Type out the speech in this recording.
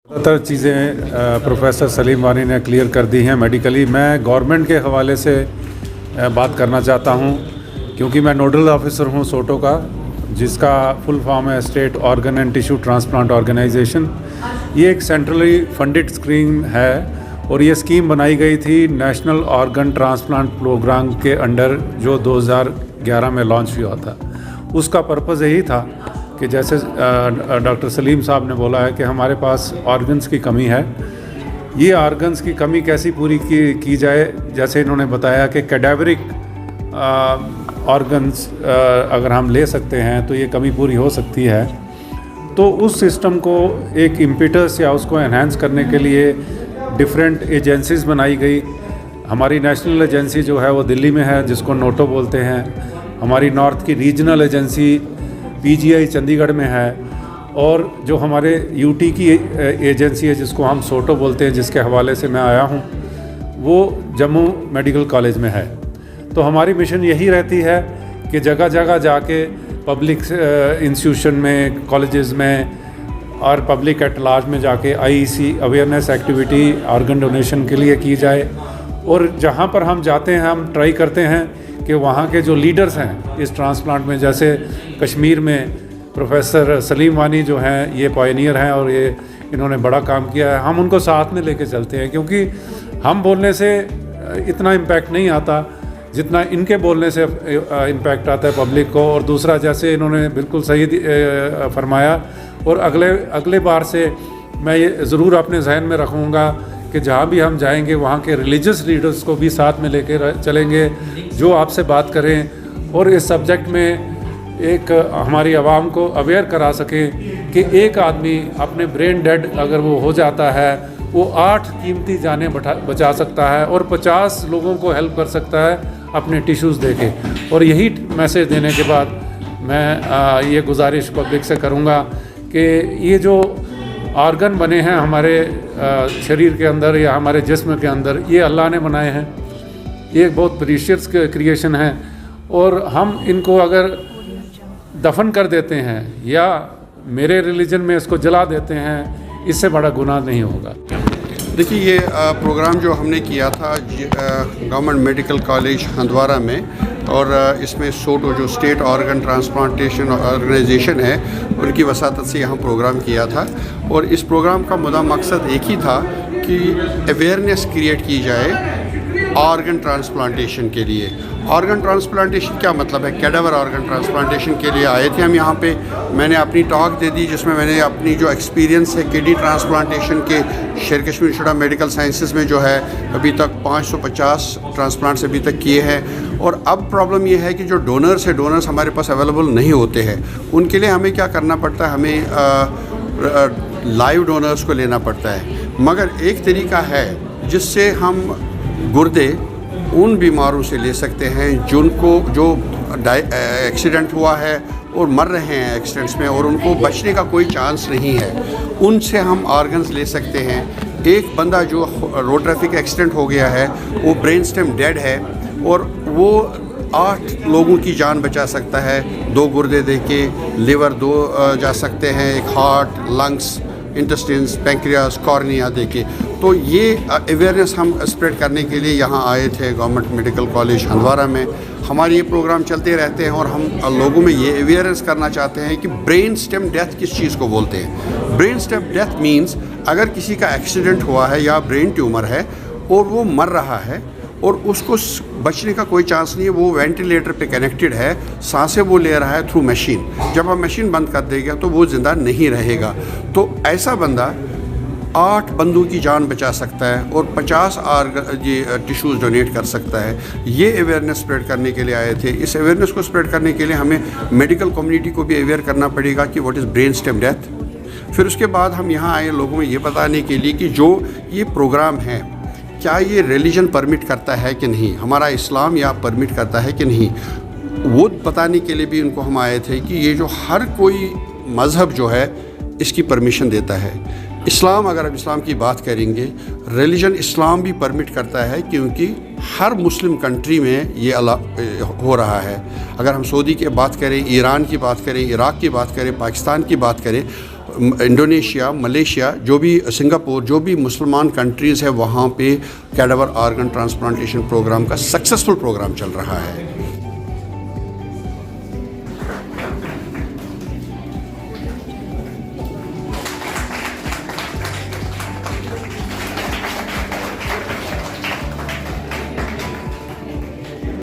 ज़्यादातर चीज़ें प्रोफेसर सलीम वानी ने क्लियर कर दी हैं मेडिकली। मैं गवर्नमेंट के हवाले से बात करना चाहता हूं क्योंकि मैं नोडल ऑफिसर हूं सोटो का, जिसका फुल फॉर्म है state organ and tissue transplant organisation. ये एक सेंट्रली फंडेड स्कीम है और ये स्कीम बनाई गई थी नेशनल ऑर्गन ट्रांसप्लांट प्रोग्राम के अंडर, जो 2011 में लॉन्च हुआ था। उसका पर्पज़ यही था कि जैसे डॉक्टर सलीम साहब ने बोला है कि हमारे पास ऑर्गन्स की कमी है। ये ऑर्गन्स की कमी कैसी पूरी की जाए, जैसे इन्होंने बताया कि कैडावरिक ऑर्गन्स अगर हम ले सकते हैं तो ये कमी पूरी हो सकती है। तो उस सिस्टम को एक इम्पिटस या उसको एनहांस करने के लिए डिफरेंट एजेंसीज़ बनाई गई। हमारी नेशनल एजेंसी जो है वो दिल्ली में है, जिसको नोटो बोलते हैं। हमारी नॉर्थ की रीजनल एजेंसी PGI चंडीगढ़ में है, और जो हमारे UT की एजेंसी है जिसको हम सोटो बोलते हैं, जिसके हवाले से मैं आया हूँ, वो जम्मू मेडिकल कॉलेज में है। तो हमारी मिशन यही रहती है कि जगह जगह जाके पब्लिक इंस्टीट्यूशन में, कॉलेजेस में और पब्लिक एट लार्ज में जाके IEC awareness activity organ donation के लिए की जाए। और जहाँ पर हम जाते हैं हम ट्राई करते हैं कि वहाँ के जो लीडर्स हैं इस ट्रांसप्लांट में, जैसे कश्मीर में प्रोफेसर सलीम वानी जो हैं, ये पायनियर हैं और ये इन्होंने बड़ा काम किया है। हम उनको साथ में लेके चलते हैं क्योंकि हम बोलने से इतना इम्पैक्ट नहीं आता जितना इनके बोलने से इम्पैक्ट आता है पब्लिक को। और दूसरा, जैसे इन्होंने बिल्कुल सही फरमाया, और अगले बार से मैं ये ज़रूर अपने जहन में रखूँगा कि जहाँ भी हम जाएंगे वहाँ के रिलीजियस लीडर्स को भी साथ में लेके चलेंगे, जो आपसे बात करें और इस सब्जेक्ट में एक हमारी आवाम को अवेयर करा सकें कि एक आदमी अपने ब्रेन डेड अगर वो हो जाता है, वो 8 कीमती जानें बचा सकता है और 50 लोगों को हेल्प कर सकता है अपने टिश्यूज़ देके। और यही मैसेज देने के बाद मैं ये गुजारिश पब्लिक से करूँगा कि ये जो ऑर्गन बने हैं हमारे शरीर के अंदर या हमारे जिस्म के अंदर, ये अल्लाह ने बनाए हैं। ये एक बहुत प्रीशियस क्रिएशन है, और हम इनको अगर दफन कर देते हैं या मेरे रिलीजन में इसको जला देते हैं, इससे बड़ा गुनाह नहीं होगा। देखिए, ये प्रोग्राम जो हमने किया था गवर्नमेंट मेडिकल कॉलेज हंदवारा में, और इसमें सोटो जो स्टेट ऑर्गन ट्रांसप्लांटेशन ऑर्गेनाइजेशन है, उनकी वसातत से यहाँ प्रोग्राम किया था। और इस प्रोग्राम का मुद्दा मकसद एक ही था कि अवेयरनेस क्रिएट की जाए ऑर्गन ट्रांसप्लांटेशन के लिए। ऑर्गन ट्रांसप्लांटेशन क्या मतलब है? कैडावर ऑर्गन ट्रांसप्लांटेशन के लिए आए थे हम यहाँ पे। मैंने अपनी टॉक दे दी जिसमें मैंने अपनी जो एक्सपीरियंस है किडनी ट्रांसप्लांटेशन के शेर Kashmir institute of medical sciences में जो है अभी तक 550 ट्रांसप्लांट्स अभी तक किए हैं। और अब प्रॉब्लम ये है कि जो डोनर्स हमारे पास अवेलेबल नहीं होते हैं, उनके लिए हमें क्या करना पड़ता है, हमें लाइव डोनर्स को लेना पड़ता है। मगर एक तरीका है जिससे हम गुर्दे उन बीमारों से ले सकते हैं जो एक्सीडेंट हुआ है और मर रहे हैं एक्सीडेंट्स में और उनको बचने का कोई चांस नहीं है, उनसे हम ऑर्गन्स ले सकते हैं। एक बंदा जो रोड ट्रैफिक एक्सीडेंट हो गया है, वो ब्रेन स्टेम डेड है और वो 8 लोगों की जान बचा सकता है। 2 गुर्दे दे के, लिवर 2 जा सकते हैं, एक heart, lungs, intestines, pancreas, cornea दे के। तो ये अवेयरनेस हम स्प्रेड करने के लिए यहाँ आए थे गवर्नमेंट मेडिकल कॉलेज हंदवारा में। हमारे ये प्रोग्राम चलते रहते हैं और हम लोगों में ये अवेयरनेस करना चाहते हैं कि ब्रेन स्टेम डेथ किस चीज़ को बोलते हैं। ब्रेन स्टेम डेथ मीन्स अगर किसी का एक्सीडेंट हुआ है या ब्रेन ट्यूमर है और वो मर रहा है और उसको बचने का कोई चांस नहीं है, वो वेंटिलेटर पे कनेक्टेड है, सांसें वो ले रहा है थ्रू मशीन। जब हम मशीन बंद कर देगा तो वो ज़िंदा नहीं रहेगा। तो ऐसा बंदा 8 बंदों की जान बचा सकता है और 50 टिश्यूज़ डोनेट कर सकता है। ये अवेयरनेस स्प्रेड करने के लिए आए थे। इस अवेयरनेस को स्प्रेड करने के लिए हमें मेडिकल कम्युनिटी को भी अवेयर करना पड़ेगा कि what is brain stem death. फिर उसके बाद हम यहाँ आए लोगों में ये बताने के लिए कि जो ये प्रोग्राम है, क्या ये रिलीजन परमिट करता है कि नहीं, हमारा इस्लाम या परमिट करता है कि नहीं, वो बताने के लिए भी उनको हम आए थे कि ये जो हर कोई मज़हब जो है इसकी परमिशन देता है। इस्लाम, अगर हम इस्लाम की बात करेंगे, रिलीजन इस्लाम भी परमिट करता है क्योंकि हर मुस्लिम कंट्री में ये हो रहा है। अगर हम सऊदी की बात करें, ईरान की बात करें, इराक़ की बात करें, पाकिस्तान की बात करें, इंडोनेशिया, मलेशिया, जो भी सिंगापुर, जो भी मुसलमान कंट्रीज़ है वहाँ पे कैडावर ऑर्गन ट्रांसप्लांटेशन प्रोग्राम का सक्सेसफुल प्रोग्राम चल रहा है।